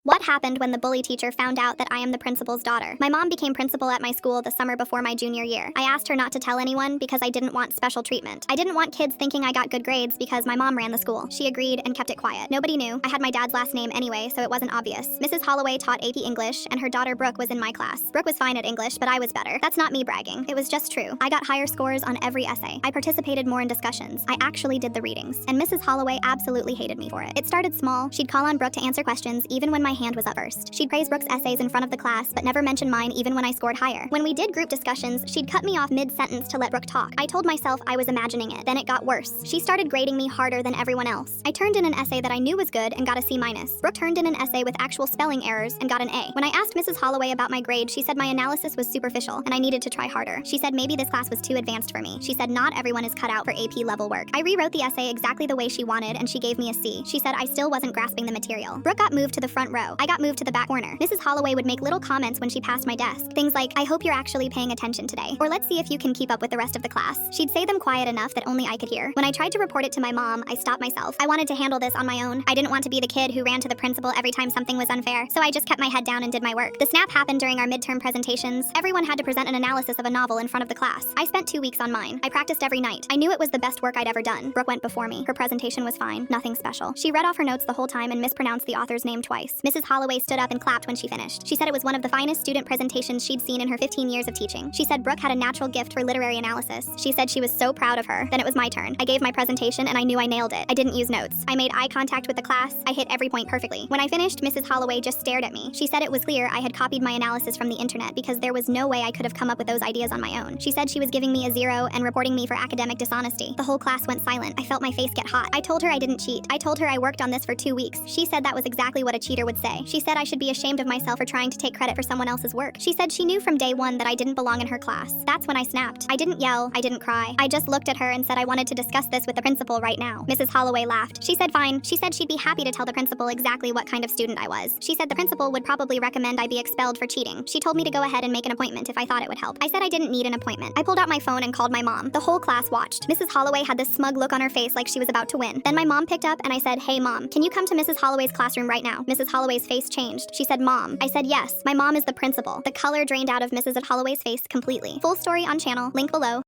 What happened when the bully teacher found out that I am the principal's daughter? My mom became principal at my school the summer before my junior year. I asked her not to tell anyone because I didn't want special treatment. I didn't want kids thinking I got good grades because my mom ran the school. She agreed and kept it quiet. Nobody knew. I had my dad's last name anyway, so it wasn't obvious. Mrs. Holloway taught AP English, and her daughter Brooke was in my class. Brooke was fine at English, but I was better. That's not me bragging. It was just true. I got higher scores on every essay. I participated more in discussions. I actually did the readings. And Mrs. Holloway absolutely hated me for it. It started small. She'd call on Brooke to answer questions even when my hand was up first. She'd praise Brooke's essays in front of the class, but never mention mine even when I scored higher. When we did group discussions, she'd cut me off mid-sentence to let Brooke talk. I told myself I was imagining it. Then it got worse. She started grading me harder than everyone else. I turned in an essay that I knew was good and got a C-. Brooke turned in an essay with actual spelling errors and got an A. When I asked Mrs. Holloway about my grade, she said my analysis was superficial and I needed to try harder. She said maybe this class was too advanced for me. She said not everyone is cut out for AP level work. I rewrote the essay exactly the way she wanted and she gave me a C. She said I still wasn't grasping the material. Brooke got moved to the front row. I got moved to the back corner. Mrs. Holloway would make little comments when she passed my desk. Things like, I hope you're actually paying attention today. Or let's see if you can keep up with the rest of the class. She'd say them quiet enough that only I could hear. When I tried to report it to my mom, I stopped myself. I wanted to handle this on my own. I didn't want to be the kid who ran to the principal every time something was unfair, so I just kept my head down and did my work. The snap happened during our midterm presentations. Everyone had to present an analysis of a novel in front of the class. I spent 2 weeks on mine. I practiced every night. I knew it was the best work I'd ever done. Brooke went before me. Her presentation was fine. Nothing special. She read off her notes the whole time and mispronounced the author's name twice. Mrs. Holloway stood up and clapped when she finished. She said it was one of the finest student presentations she'd seen in her 15 years of teaching. She said Brooke had a natural gift for literary analysis. She said she was so proud of her. Then it was my turn. I gave my presentation and I knew I nailed it. I didn't use notes. I made eye contact with the class. I hit every point perfectly. When I finished, Mrs. Holloway just stared at me. She said it was clear I had copied my analysis from the internet because there was no way I could have come up with those ideas on my own. She said she was giving me a 0 and reporting me for academic dishonesty. The whole class went silent. I felt my face get hot. I told her I didn't cheat. I told her I worked on this for 2 weeks. She said that was exactly what a cheater would say. She said I should be ashamed of myself for trying to take credit for someone else's work. She said she knew from day one that I didn't belong in her class. That's when I snapped. I didn't yell. I didn't cry. I just looked at her and said I wanted to discuss this with the principal right now. Mrs. Holloway laughed. She said fine. She said she'd be happy to tell the principal exactly what kind of student I was. She said the principal would probably recommend I be expelled for cheating. She told me to go ahead and make an appointment if I thought it would help. I said I didn't need an appointment. I pulled out my phone and called my mom. The whole class watched. Mrs. Holloway had this smug look on her face like she was about to win. Then my mom picked up and I said, hey mom, can you come to Mrs. Holloway's classroom right now? Mrs. Holloway's face changed. She said, Mom. I said, yes. My mom is the principal. The color drained out of Mrs. Holloway's face completely. Full story on channel, link below.